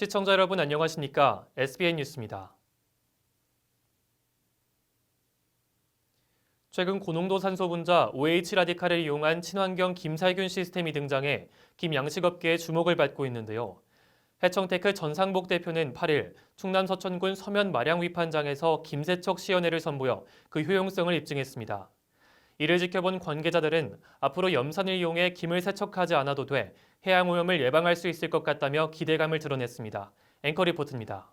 시청자 여러분 안녕하십니까? SBN 뉴스입니다. 최근 고농도 산소 분자 OH 라디칼을 이용한 친환경 김살균 시스템이 등장해 김 양식업계의 주목을 받고 있는데요. 해청테크 전상복 대표는 8일 충남 서천군 서면 마량 위판장에서 김세척 시연회를 선보여 그 효용성을 입증했습니다. 이를 지켜본 관계자들은 앞으로 염산을 이용해 김을 세척하지 않아도 돼 해양오염을 예방할 수 있을 것 같다며 기대감을 드러냈습니다. 앵커 리포트입니다.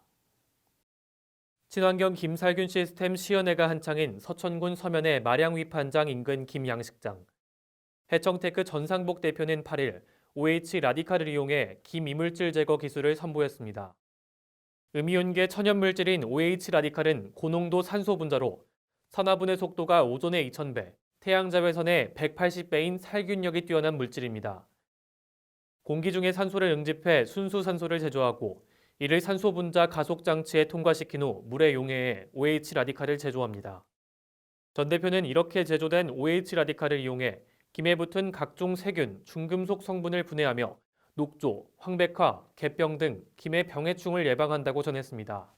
친환경 김살균 시스템 시연회가 한창인 서천군 서면의 마량 위판장 인근 김양식장. 해청테크 전상복 대표는 8일 OH 라디칼을 이용해 김 이물질 제거 기술을 선보였습니다. 음이온계 천연물질인 OH 라디칼은 고농도 산소 분자로 산화분해 속도가 오존의 2000배, 태양자외선의 180배인 살균력이 뛰어난 물질입니다. 공기 중에 산소를 응집해 순수 산소를 제조하고 이를 산소 분자 가속 장치에 통과시킨 후 물에 용해해 OH 라디칼을 제조합니다. 전 대표는 이렇게 제조된 OH 라디칼을 이용해 김에 붙은 각종 세균, 중금속 성분을 분해하며 녹조, 황백화, 객병 등 김의 병해충을 예방한다고 전했습니다.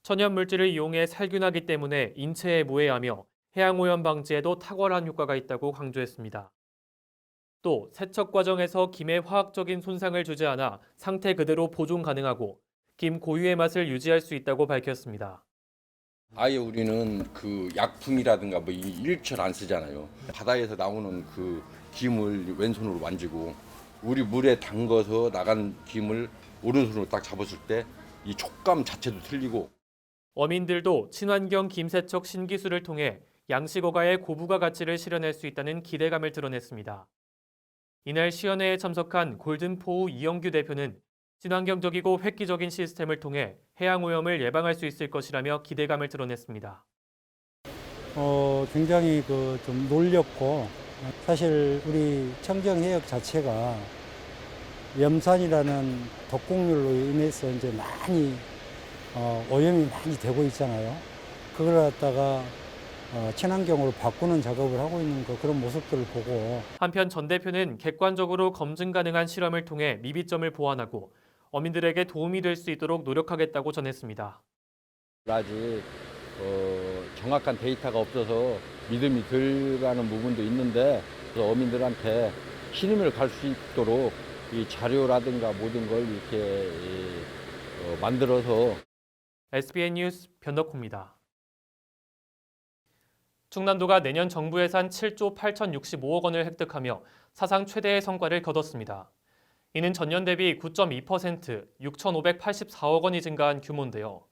천연 물질을 이용해 살균하기 때문에 인체에 무해하며 해양오염 방지에도 탁월한 효과가 있다고 강조했습니다. 또 세척 과정에서 김에 화학적인 손상을 주지 않아 상태 그대로 보존 가능하고 김 고유의 맛을 유지할 수 있다고 밝혔습니다. 아예 우리는 그 약품이라든가 뭐 일철 안 쓰잖아요. 바다에서 나오는 그 김을 왼손으로 만지고 우리 물에 담궈서 나간 김을 오른손으로 딱 잡았을 때 이 촉감 자체도 틀리고. 어민들도 친환경 김세척 신기술을 통해 양식어가의 고부가 가치를 실현할 수 있다는 기대감을 드러냈습니다. 이날 시연회에 참석한 골든포우 이영규 대표는 친환경적이고 획기적인 시스템을 통해 해양오염을 예방할 수 있을 것이라며 기대감을 드러냈습니다. 굉장히 좀 놀렵고 사실 우리 청정해역 자체가 염산이라는 독곡물로 인해서 이제 많이 오염이 많이 되고 있잖아요. 그걸 갖다가 친환경으로 바꾸는 작업을 하고 있는 그런 모습들을 보고 한편 전 대표는 객관적으로 검증 가능한 실험을 통해 미비점을 보완하고 어민들에게 도움이 될 수 있도록 노력하겠다고 전했습니다. 아직 정확한 데이터가 없어서 믿음이 덜 가는 부분도 있는데 어민들한테 신임을 갈 수 있도록 이 자료라든가 모든 걸 이렇게 만들어서. SBN 뉴스 변덕호입니다. 충남도가 내년 정부 예산 7조 8,065억 원을 획득하며 사상 최대의 성과를 거뒀습니다. 이는 전년 대비 9.2%, 6,584억 원이 증가한 규모인데요.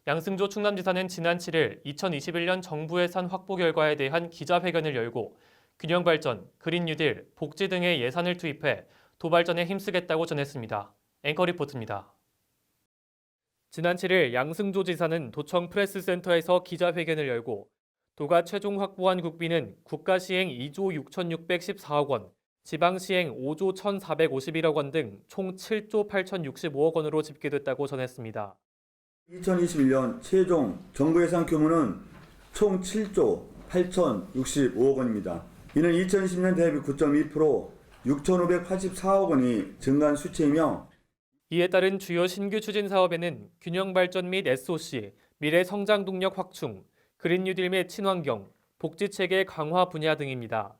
양승조 충남지사는 지난 7일 2021년 정부 예산 확보 결과에 대한 기자회견을 열고 균형발전, 그린 뉴딜, 복지 등의 예산을 투입해 도발전에 힘쓰겠다고 전했습니다. 앵커 리포트입니다. 지난 7일 양승조 지사는 도청 프레스센터에서 기자회견을 열고 도가 최종 확보한 국비는 국가 시행 2조 6,614억 원, 지방 시행 5조 1,451억 원 등 총 7조 8,065억 원으로 집계됐다고 전했습니다. 2021년 최종 정부 예산 규모는 총 7조 8,065억 원입니다. 이는 2020년 대비 9.2%, 6,584억 원이 증가한 수치이며 이에 따른 주요 신규 추진 사업에는 균형 발전 및 SOC, 미래 성장 동력 확충, 그린 뉴딜 및 친환경, 복지 체계 강화 분야 등입니다.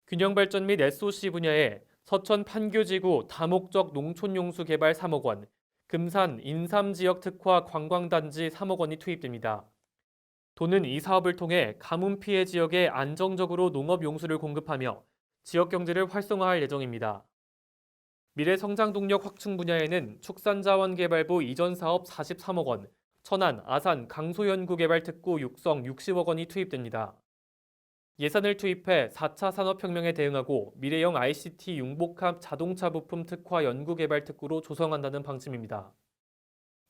균형 발전 및 SOC 분야에 서천 판교지구 다목적 농촌용수 개발 3억 원, 금산 인삼 지역 특화 관광단지 3억 원이 투입됩니다. 도는 이 사업을 통해 가뭄 피해 지역에 안정적으로 농업 용수를 공급하며 지역 경제를 활성화할 예정입니다. 미래 성장 동력 확충 분야에는 축산자원개발부 이전 사업 43억 원, 천안, 아산, 강소연구개발 특구 육성 60억 원이 투입됩니다. 예산을 투입해 4차 산업혁명에 대응하고 미래형 ICT 융복합 자동차 부품 특화 연구개발 특구로 조성한다는 방침입니다.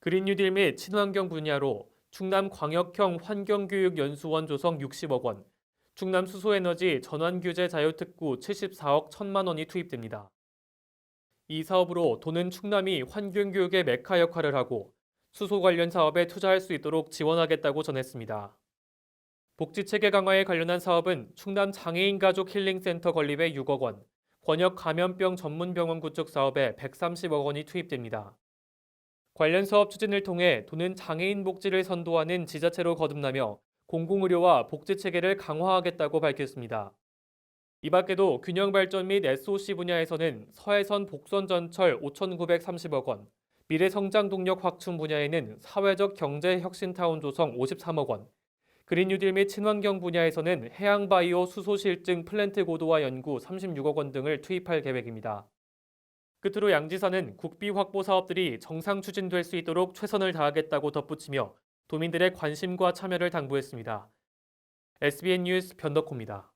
그린 뉴딜 및 친환경 분야로 충남 광역형 환경교육연수원 조성 60억 원, 충남 수소에너지 전환규제 자유특구 74억 1천만 원이 투입됩니다. 이 사업으로 도는 충남이 환경교육의 메카 역할을 하고 수소 관련 사업에 투자할 수 있도록 지원하겠다고 전했습니다. 복지체계 강화에 관련한 사업은 충남 장애인 가족 힐링센터 건립에 6억 원, 권역 감염병 전문병원 구축 사업에 130억 원이 투입됩니다. 관련 사업 추진을 통해 도는 장애인 복지를 선도하는 지자체로 거듭나며 공공의료와 복지체계를 강화하겠다고 밝혔습니다. 이 밖에도 균형발전 및 SOC 분야에서는 서해선 복선전철 5,930억 원, 미래성장동력 확충 분야에는 사회적 경제혁신타운 조성 53억 원, 그린뉴딜 및 친환경 분야에서는 해양바이오 수소실증 플랜트 고도화 연구 36억 원 등을 투입할 계획입니다. 끝으로 양 지사는 국비 확보 사업들이 정상 추진될 수 있도록 최선을 다하겠다고 덧붙이며 도민들의 관심과 참여를 당부했습니다. SBN 뉴스 변덕호입니다.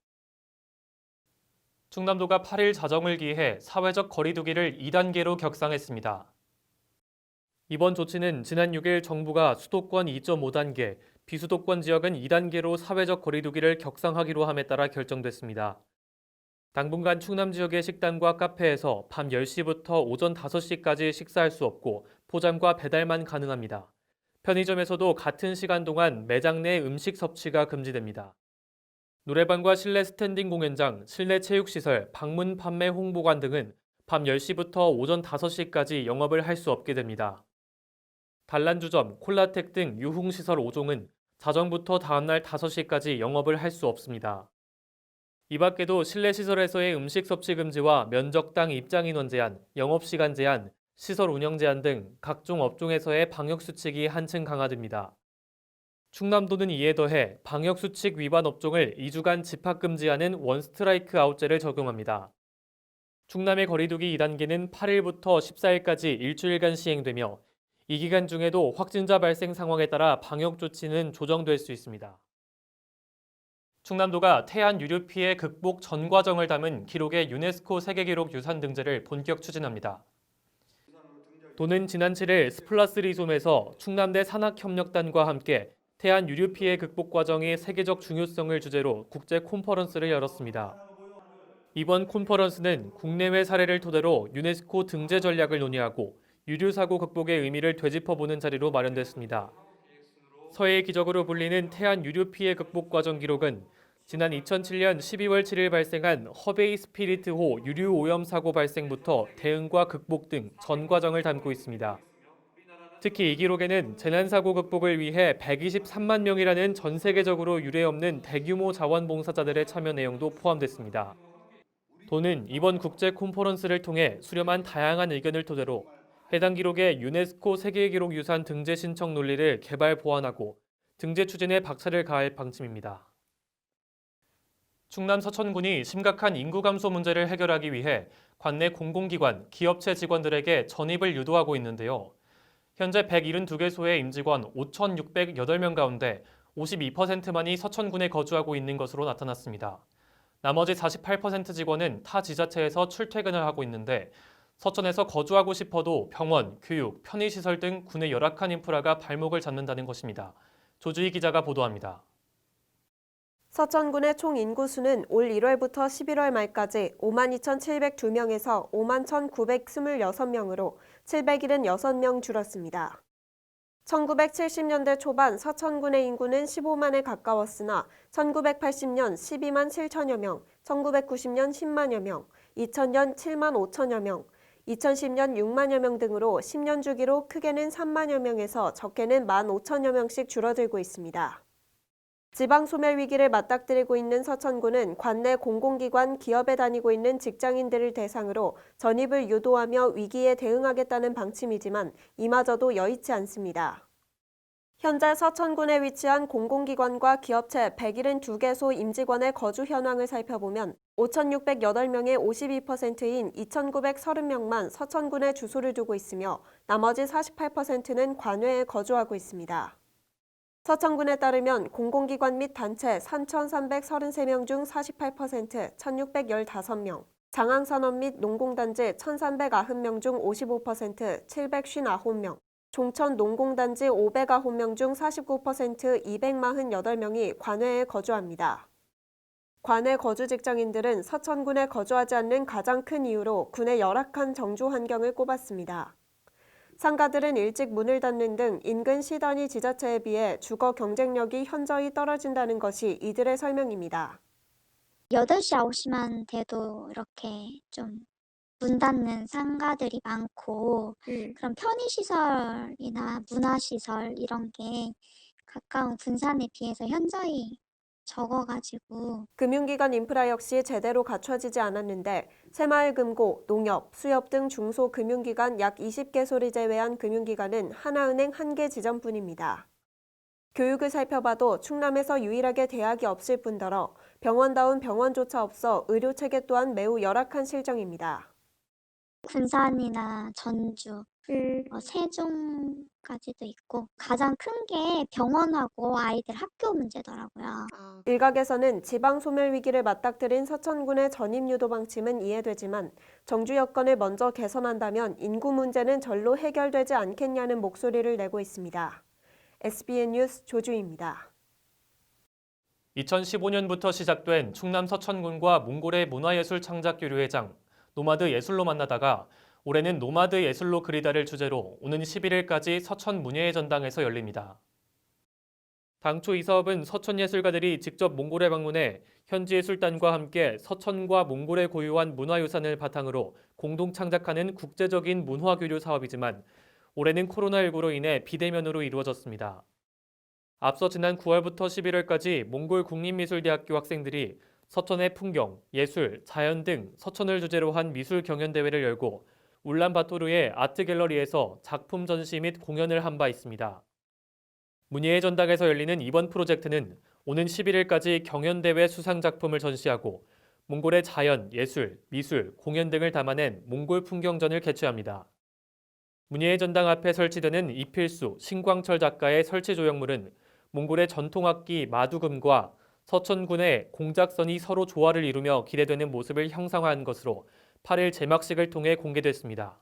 충남도가 8일 자정을 기해 사회적 거리 두기를 2단계로 격상했습니다. 이번 조치는 지난 6일 정부가 수도권 2.5단계, 비수도권 지역은 2단계로 사회적 거리 두기를 격상하기로 함에 따라 결정됐습니다. 당분간 충남 지역의 식당과 카페에서 밤 10시부터 오전 5시까지 식사할 수 없고 포장과 배달만 가능합니다. 편의점에서도 같은 시간 동안 매장 내 음식 섭취가 금지됩니다. 노래방과 실내 스탠딩 공연장, 실내 체육시설, 방문 판매 홍보관 등은 밤 10시부터 오전 5시까지 영업을 할 수 없게 됩니다. 단란주점, 콜라텍 등 유흥시설 5종은 자정부터 다음날 5시까지 영업을 할 수 없습니다. 이 밖에도 실내 시설에서의 음식 섭취 금지와 면적당 입장 인원 제한, 영업시간 제한, 시설 운영 제한 등 각종 업종에서의 방역수칙이 한층 강화됩니다. 충남도는 이에 더해 방역수칙 위반 업종을 2주간 집합금지하는 원스트라이크 아웃제를 적용합니다. 충남의 거리두기 2단계는 8일부터 14일까지 일주일간 시행되며 이 기간 중에도 확진자 발생 상황에 따라 방역조치는 조정될 수 있습니다. 충남도가 태안 유류 피해 극복 전 과정을 담은 기록의 유네스코 세계기록 유산 등재를 본격 추진합니다. 도는 지난 7일 스플라스 리솜에서 충남대 산학협력단과 함께 태안 유류 피해 극복 과정의 세계적 중요성을 주제로 국제 콘퍼런스를 열었습니다. 이번 콘퍼런스는 국내외 사례를 토대로 유네스코 등재 전략을 논의하고 유류 사고 극복의 의미를 되짚어보는 자리로 마련됐습니다. 서해의 기적으로 불리는 태안 유류 피해 극복 과정 기록은 지난 2007년 12월 7일 발생한 허베이 스피리트호 유류 오염 사고 발생부터 대응과 극복 등 전 과정을 담고 있습니다. 특히 이 기록에는 재난사고 극복을 위해 123만 명이라는 전 세계적으로 유례없는 대규모 자원봉사자들의 참여 내용도 포함됐습니다. 도는 이번 국제 콘퍼런스를 통해 수렴한 다양한 의견을 토대로 해당 기록의 유네스코 세계기록 유산 등재 신청 논리를 개발 보완하고 등재 추진에 박차를 가할 방침입니다. 충남 서천군이 심각한 인구 감소 문제를 해결하기 위해 관내 공공기관, 기업체 직원들에게 전입을 유도하고 있는데요. 현재 172개소의 임직원 5,608명 가운데 52%만이 서천군에 거주하고 있는 것으로 나타났습니다. 나머지 48% 직원은 타 지자체에서 출퇴근을 하고 있는데 서천에서 거주하고 싶어도 병원, 교육, 편의시설 등 군의 열악한 인프라가 발목을 잡는다는 것입니다. 조주희 기자가 보도합니다. 서천군의 총 인구수는 올 1월부터 11월 말까지 52,702명에서 51,926명으로 776명 줄었습니다. 1970년대 초반 서천군의 인구는 15만에 가까웠으나 1980년 12만 7천여 명, 1990년 10만여 명, 2000년 7만 5천여 명, 2010년 6만여 명 등으로 10년 주기로 크게는 3만여 명에서 적게는 1만 5천여 명씩 줄어들고 있습니다. 지방 소멸 위기를 맞닥뜨리고 있는 서천군은 관내 공공기관, 기업에 다니고 있는 직장인들을 대상으로 전입을 유도하며 위기에 대응하겠다는 방침이지만 이마저도 여의치 않습니다. 현재 서천군에 위치한 공공기관과 기업체 172개소 임직원의 거주 현황을 살펴보면 5,608명의 52%인 2,930명만 서천군에 주소를 두고 있으며 나머지 48%는 관외에 거주하고 있습니다. 서천군에 따르면 공공기관 및 단체 3,333명 중 48%, 1,615명, 장항산업 및 농공단지 1,390명 중 55%, 759명, 종천 농공단지 509명 중 49%, 248명이 관외에 거주합니다. 관외 거주 직장인들은 서천군에 거주하지 않는 가장 큰 이유로 군의 열악한 정주 환경을 꼽았습니다. 상가들은 일찍 문을 닫는 등 인근 시단위 지자체에 비해 주거 경쟁력이 현저히 떨어진다는 것이 이들의 설명입니다. 8시, 9시만 돼도 이렇게 좀 문 닫는 상가들이 많고 그런 편의시설이나 문화시설 이런 게 가까운 군산에 비해서 현저히 적어가지고 금융기관 인프라 역시 제대로 갖춰지지 않았는데 새마을금고, 농협, 수협 등 중소금융기관 약 20개소를 제외한 금융기관은 하나은행 1개 지점뿐입니다. 교육을 살펴봐도 충남에서 유일하게 대학이 없을 뿐더러 병원다운 병원조차 없어 의료체계 또한 매우 열악한 실정입니다. 군산이나 전주, 세종까지도 있고 가장 큰 게 병원하고 아이들 학교 문제더라고요. 일각에서는 지방 소멸 위기를 맞닥뜨린 서천군의 전입유도 방침은 이해되지만 정주 여건을 먼저 개선한다면 인구 문제는 절로 해결되지 않겠냐는 목소리를 내고 있습니다. SBN 뉴스 조주희입니다. 2015년부터 시작된 충남 서천군과 몽골의 문화예술창작교류회장 노마드 예술로 만나다가 올해는 노마드 예술로 그리다를 주제로 오는 11일까지 서천 문예의 전당에서 열립니다. 당초 이 사업은 서천 예술가들이 직접 몽골에 방문해 현지 예술단과 함께 서천과 몽골에 고유한 문화유산을 바탕으로 공동 창작하는 국제적인 문화교류 사업이지만 올해는 코로나19로 인해 비대면으로 이루어졌습니다. 앞서 지난 9월부터 11월까지 몽골 국립미술대학교 학생들이 서천의 풍경, 예술, 자연 등 서천을 주제로 한 미술 경연대회를 열고 울란바토르의 아트갤러리에서 작품 전시 및 공연을 한 바 있습니다. 문예의 전당에서 열리는 이번 프로젝트는 오는 11일까지 경연대회 수상작품을 전시하고 몽골의 자연, 예술, 미술, 공연 등을 담아낸 몽골 풍경전을 개최합니다. 문예의 전당 앞에 설치되는 이필수, 신광철 작가의 설치 조형물은 몽골의 전통악기 마두금과 서천군의 공작선이 서로 조화를 이루며 기대되는 모습을 형상화한 것으로 8일 제막식을 통해 공개됐습니다.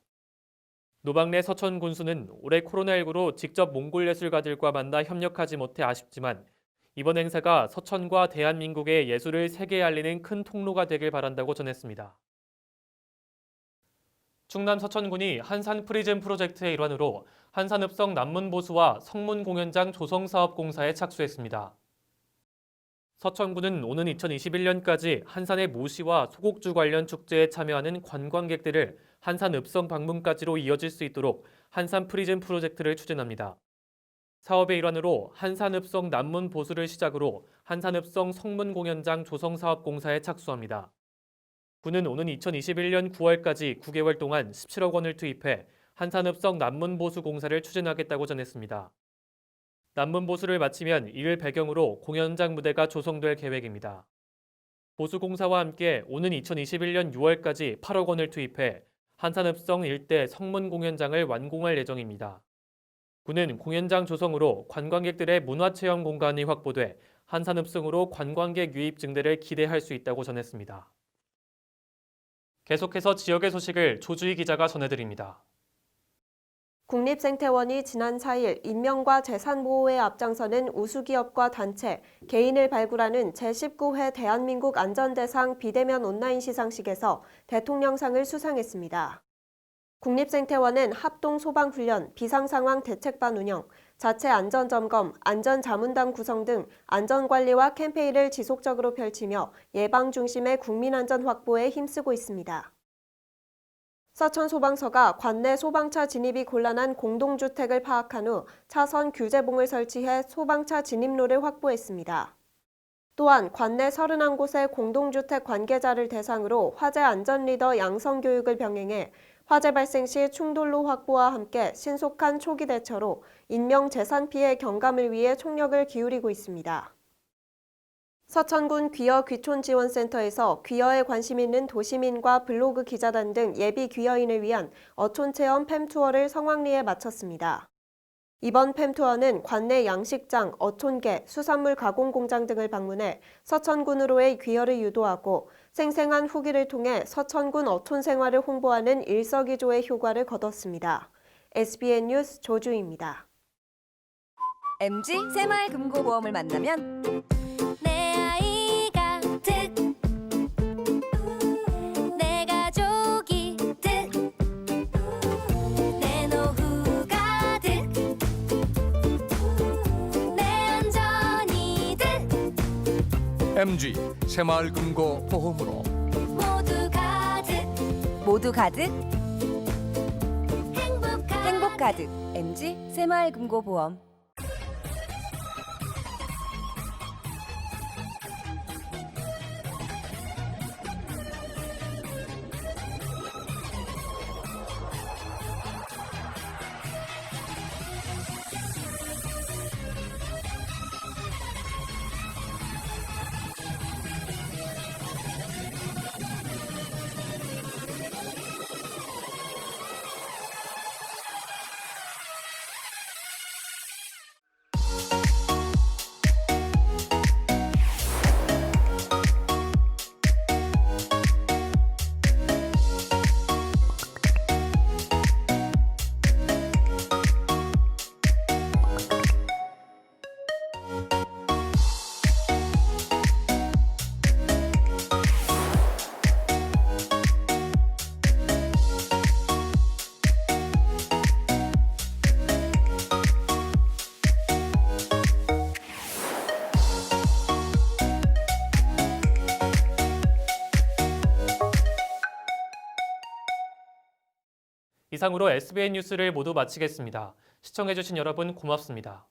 노박래 서천 군수는 올해 코로나19로 직접 몽골 예술가들과 만나 협력하지 못해 아쉽지만 이번 행사가 서천과 대한민국의 예술을 세계에 알리는 큰 통로가 되길 바란다고 전했습니다. 충남 서천군이 한산 프리즘 프로젝트의 일환으로 한산읍성 남문보수와 성문공연장 조성사업공사에 착수했습니다. 서천군은 오는 2021년까지 한산의 모시와 소곡주 관련 축제에 참여하는 관광객들을 한산 읍성 방문까지로 이어질 수 있도록 한산 프리즘 프로젝트를 추진합니다. 사업의 일환으로 한산 읍성 남문 보수를 시작으로 한산 읍성 성문 공연장 조성 사업 공사에 착수합니다. 군은 오는 2021년 9월까지 9개월 동안 17억 원을 투입해 한산 읍성 남문 보수 공사를 추진하겠다고 전했습니다. 남문 보수를 마치면 이를 배경으로 공연장 무대가 조성될 계획입니다. 보수공사와 함께 오는 2021년 6월까지 8억 원을 투입해 한산읍성 일대 성문 공연장을 완공할 예정입니다. 군은 공연장 조성으로 관광객들의 문화체험 공간이 확보돼 한산읍성으로 관광객 유입 증대를 기대할 수 있다고 전했습니다. 계속해서 지역의 소식을 조주희 기자가 전해드립니다. 국립생태원이 지난 4일 인명과 재산 보호에 앞장서는 우수기업과 단체, 개인을 발굴하는 제19회 대한민국 안전대상 비대면 온라인 시상식에서 대통령상을 수상했습니다. 국립생태원은 합동소방훈련, 비상상황 대책반 운영, 자체 안전점검, 안전자문단 구성 등 안전관리와 캠페인을 지속적으로 펼치며 예방 중심의 국민안전 확보에 힘쓰고 있습니다. 서천소방서가 관내 소방차 진입이 곤란한 공동주택을 파악한 후 차선 규제봉을 설치해 소방차 진입로를 확보했습니다. 또한 관내 31곳의 공동주택 관계자를 대상으로 화재 안전 리더 양성 교육을 병행해 화재 발생 시 충돌로 확보와 함께 신속한 초기 대처로 인명 재산 피해 경감을 위해 총력을 기울이고 있습니다. 서천군 귀여 귀촌지원센터에서 귀여에 관심 있는 도시민과 블로그 기자단 등 예비 귀여인을 위한 어촌체험 팸투어를 성황리에 마쳤습니다. 이번 팸투어는 관내 양식장, 어촌계, 수산물 가공 공장 등을 방문해 서천군으로의 귀여를 유도하고 생생한 후기를 통해 서천군 어촌 생활을 홍보하는 일석이조의 효과를 거뒀습니다. SBN 뉴스 조주희입니다. MG 새마을금고보험을 만나면 내 아이가 득, 내 가족이 득, 내 노후가 득, 내 안전이 득. MG 새마을금고 보험으로 모두가 득. 모두 가득 행복 행복 가득 MG 새마을금고보험. 이상으로 SBN 뉴스를 모두 마치겠습니다. 시청해주신 여러분 고맙습니다.